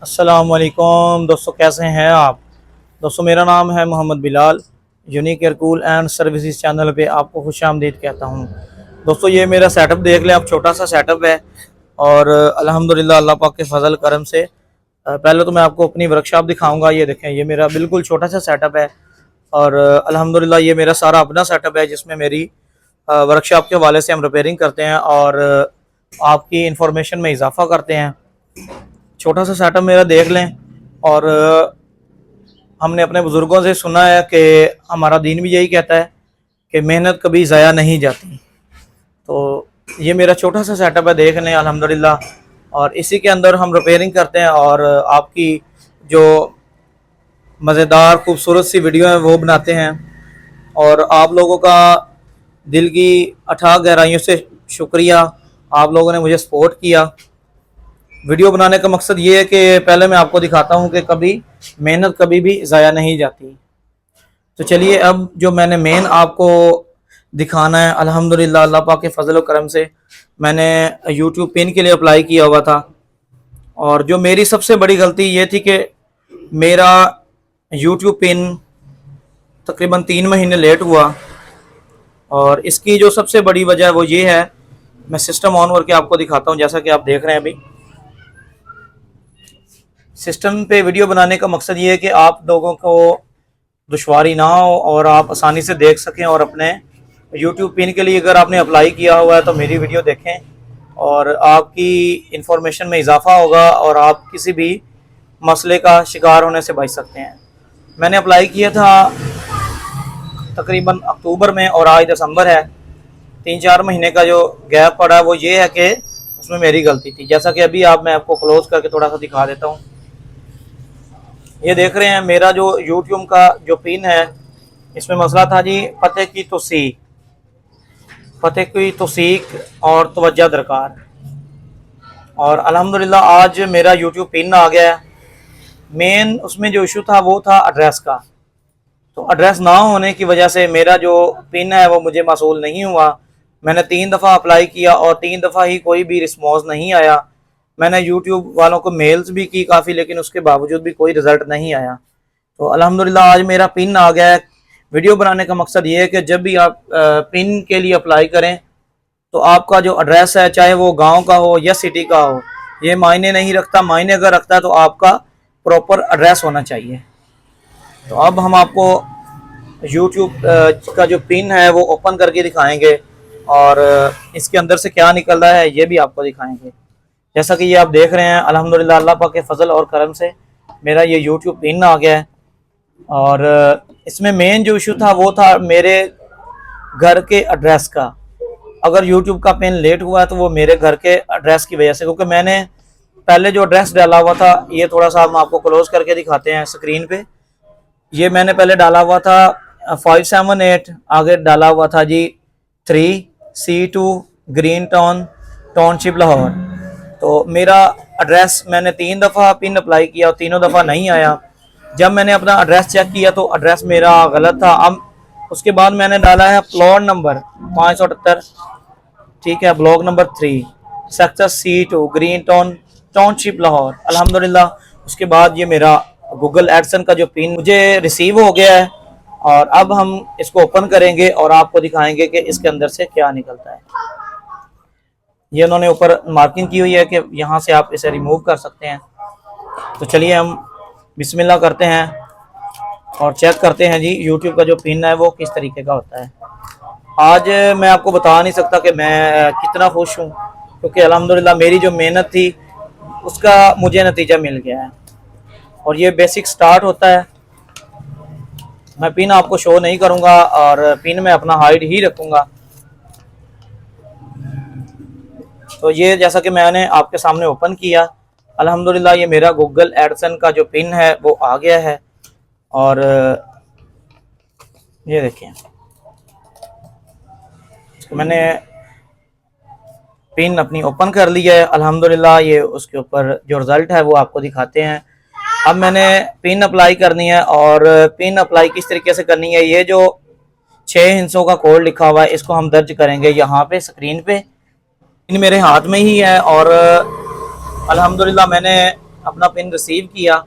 अस्सलाम वालेकुम दोस्तों, कैसे हैं आप। दोस्तों, मेरा नाम है Mohammad Bilal. Unique air cool and services channel पे आपको खुशामदीद कहता हूं। दोस्तों, ये मेरा सेटअप देख लें आप। छोटा सा सेटअप है और अल्हम्दुलिल्लाह अल्लाह पाक के फजल करम से पहले तो मैं आपको अपनी वर्कशॉप दिखाऊंगा। ये देखें, ये मेरा बिल्कुल छोटा सा सेटअप है और अल्हम्दुलिल्लाह ये मेरा सारा अपना सेटअप है, जिसमें मेरी वर्कशॉप के हवाले से हम रिपेयरिंग करते हैं और आपकी इंफॉर्मेशन में इजाफा करते हैं। छोटा सा सेटअप मेरा देख लें। और हमने अपने बुज़ुर्गों से सुना है कि हमारा दीन भी यही कहता है कि मेहनत कभी ज़ाया नहीं जाती। तो ये मेरा छोटा सा सेटअप है, देख लें अल्हम्दुलिल्लाह। और इसी के अंदर हम रिपेयरिंग करते हैं और आपकी जो मज़ेदार खूबसूरत सी वीडियो है वो बनाते हैं। और आप लोगों का दिल की अथाह गहराइयों से शुक्रिया, आप लोगों ने मुझे सपोर्ट किया। वीडियो बनाने का मकसद ये है कि पहले मैं आपको दिखाता हूँ कि कभी मेहनत कभी भी ज़ाया नहीं जाती। तो चलिए, अब जो मैंने मेन आपको दिखाना है, अल्हम्दुलिल्लाह अल्लाह पाक के फजल करम से मैंने यूट्यूब पिन के लिए अप्लाई किया हुआ था। और जो मेरी सबसे बड़ी गलती ये थी कि मेरा यूट्यूब पिन तकरीबन 3 महीने लेट हुआ। और इसकी जो सबसे बड़ी वजह है वो ये है, मैं सिस्टम ऑन करके आपको दिखाता हूँ। जैसा कि आप देख रहे हैं, अभी सिस्टम पे वीडियो बनाने का मकसद ये है कि आप लोगों को दुश्वारी ना हो और आप आसानी से देख सकें। और अपने यूट्यूब पिन के लिए अगर आपने अप्लाई किया हुआ है तो मेरी वीडियो देखें और आपकी इंफॉर्मेशन में इजाफा होगा और आप किसी भी मसले का शिकार होने से बच सकते हैं। मैंने अप्लाई किया था तकरीबन अक्टूबर में और आज दिसंबर है। 3-4 महीने का जो गैप पड़ा है वो ये है कि उसमें मेरी गलती थी। जैसा कि अभी मैं आपको क्लोज करके थोड़ा सा दिखा देता हूँ। ये देख रहे हैं मेरा जो यूट्यूब का जो पिन है, इसमें मसला था जी फतेह की तौसीक और तवज्जो दरकार। और अल्हम्दुलिल्लाह आज मेरा यूट्यूब पिन आ गया है। मेन उसमें जो इशू था वो था एड्रेस का। तो एड्रेस ना होने की वजह से मेरा जो पिन है वो मुझे मौसूल नहीं हुआ। मैंने 3 दफ़ा अप्लाई किया और 3 दफ़ा ही कोई भी रिस्पॉन्स नहीं आया। मैंने यूट्यूब वालों को मेल्स भी की काफ़ी, लेकिन उसके बावजूद भी कोई रिज़ल्ट नहीं आया। तो अल्हम्दुलिल्लाह आज मेरा पिन आ गया है। वीडियो बनाने का मकसद ये है कि जब भी आप पिन के लिए अप्लाई करें तो आपका जो एड्रेस है, चाहे वो गांव का हो या सिटी का हो, ये मायने नहीं रखता। मायने अगर रखता है तो आपका प्रॉपर एड्रेस होना चाहिए। तो अब हम आपको यूट्यूब का जो पिन है वो ओपन करके दिखाएंगे और इसके अंदर से क्या निकल रहा है ये भी आपको दिखाएंगे। जैसा कि ये आप देख रहे हैं, अल्हम्दुलिल्लाह अल्लाह पाक के फजल और करम से मेरा ये यूट्यूब पिन आ गया है। और इसमें मेन जो इशू था वो था मेरे घर के एड्रेस का। अगर यूट्यूब का पिन लेट हुआ है तो वो मेरे घर के एड्रेस की वजह से, क्योंकि मैंने पहले जो एड्रेस डाला हुआ था, ये थोड़ा सा हम आपको क्लोज करके दिखाते हैं स्क्रीन पे। ये मैंने पहले डाला हुआ था 578, आगे डाला हुआ था जी 3C2 ग्रीन टाउनशिप लाहौर। तो मेरा एड्रेस मैंने 3 दफ़ा पिन अप्लाई किया और तीनों दफ़ा नहीं आया। जब मैंने अपना एड्रेस चेक किया तो एड्रेस मेरा गलत था। अब उसके बाद मैंने डाला है प्लॉट नंबर 578, ठीक है, block number 3, sector C2 green township Lahore. अल्हम्दुलिल्लाह उसके बाद ये मेरा गूगल एडसन का जो पिन मुझे रिसीव हो गया है। और अब हम इसको ओपन करेंगे और आपको दिखाएंगे कि इसके अंदर से क्या निकलता है। ये उन्होंने ऊपर मार्किंग की हुई है कि यहाँ से आप इसे रिमूव कर सकते हैं। तो चलिए हम बिस्मिल्लाह करते हैं और चेक करते हैं जी यूट्यूब का जो पिन है वो किस तरीके का होता है। आज मैं आपको बता नहीं सकता कि मैं कितना खुश हूँ, क्योंकि अल्हम्दुलिल्लाह मेरी जो मेहनत थी उसका मुझे नतीजा मिल गया है। और ये बेसिक स्टार्ट होता है। मैं पिन आपको शो नहीं करूँगा और पिन में अपना हाइड ही रखूँगा। तो ये जैसा कि मैंने आपके सामने ओपन किया, अल्हम्दुलिल्लाह ये मेरा गूगल एडसन का जो पिन है वो आ गया है। और ये देखिए, मैंने पिन अपनी ओपन कर लिया है अल्हम्दुलिल्लाह। ये उसके ऊपर जो रिज़ल्ट है वो आपको दिखाते हैं। अब मैंने पिन अप्लाई करनी है और पिन अप्लाई किस तरीके से करनी है, ये जो 6 हिस्सों का कोड लिखा हुआ है इसको हम दर्ज करेंगे यहाँ पे स्क्रीन पे। पिन मेरे हाथ में ही है और अल्हम्दुलिल्लाह मैंने अपना पिन रिसीव किया।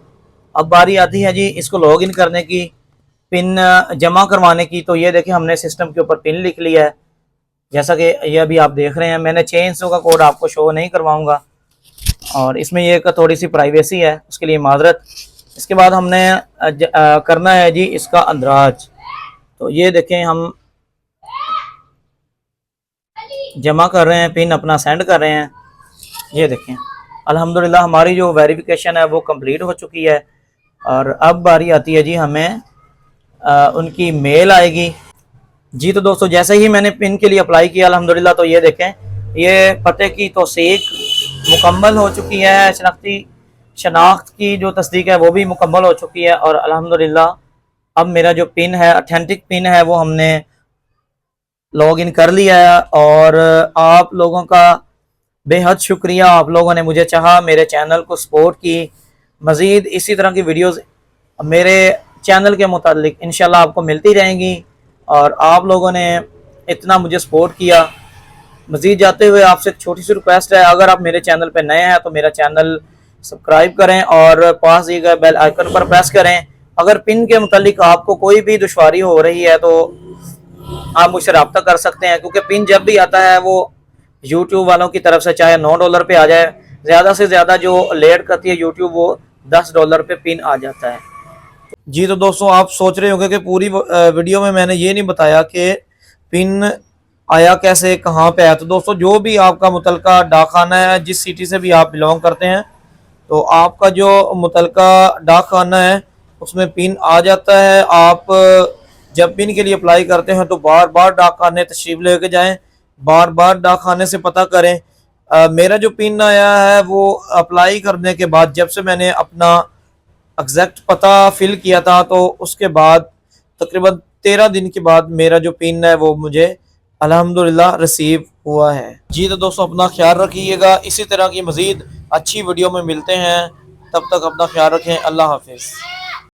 अब बारी आती है जी इसको लॉगिन करने की, पिन जमा करवाने की। तो ये देखिए हमने सिस्टम के ऊपर पिन लिख लिया है, जैसा कि ये अभी आप देख रहे हैं। मैंने 6 हिस्सों का कोड आपको शो नहीं करवाऊंगा, और इसमें ये एक थोड़ी सी प्राइवेसी है, उसके लिए माजरत। इसके बाद हमने करना है जी इसका अंदराज। तो ये देखें हम जमा कर रहे हैं, पिन अपना सेंड कर रहे हैं। ये देखें अल्हम्दुलिल्लाह हमारी जो वेरिफिकेशन है वो कंप्लीट हो चुकी है। और अब बारी आती है जी हमें उनकी मेल आएगी जी। तो दोस्तों जैसे ही मैंने पिन के लिए अप्लाई किया अल्हम्दुलिल्लाह, तो ये देखें ये पते की तौसीक मुकम्मल हो चुकी है, शनाख्त की जो तस्दीक है वो भी मुकम्मल हो चुकी है। और अल्हम्दुलिल्लाह अब मेरा जो पिन है, ऑथेंटिक पिन है, वो हमने लॉग इन कर लिया है। और आप लोगों का बेहद शुक्रिया, आप लोगों ने मुझे चाहा, मेरे चैनल को सपोर्ट की। मज़ीद इसी तरह की वीडियोस मेरे चैनल के मुतालिक इंशाल्लाह आपको मिलती रहेंगी। और आप लोगों ने इतना मुझे सपोर्ट किया। मज़ीद जाते हुए आपसे एक छोटी सी रिक्वेस्ट है, अगर आप मेरे चैनल पर नए हैं तो मेरा चैनल सब्सक्राइब करें और पास दिए गए बेल आइकन पर प्रेस करें। अगर पिन के मुतालिक आपको कोई भी दुश्वारी हो रही है तो आप मुझसे रब्ता कर सकते हैं, क्योंकि पिन जब भी आता है वो यूट्यूब वालों की तरफ से चाहे $9 पे आ जाए, ज़्यादा से ज़्यादा जो लेट करती है यूट्यूब वो $10 पे पिन आ जाता है जी। तो दोस्तों आप सोच रहे होंगे कि पूरी वीडियो में मैंने ये नहीं बताया कि पिन आया कैसे, कहाँ पे आया। तो दोस्तों जो भी आपका मुतलका डाकखाना है, जिस सिटी से भी आप बिलोंग करते हैं, तो आपका जो मुतलका डाकखाना है उसमें पिन आ जाता है। आप जब पिन के लिए अप्लाई करते हैं तो बार बार डाकखाने तशरीफ लेके जाएं, बार बार डाकखाने से पता करें। मेरा जो पिन आया है वो अप्लाई करने के बाद, जब से मैंने अपना एग्जैक्ट पता फिल किया था, तो उसके बाद तकरीबन 13 दिन के बाद मेरा जो पिन है वो मुझे अल्हम्दुलिल्लाह रिसीव हुआ है जी। तो दोस्तों अपना ख्याल रखिएगा, इसी तरह की मज़ीद अच्छी वीडियो में मिलते हैं, तब तक अपना ख्याल रखें। अल्लाह हाफिज़।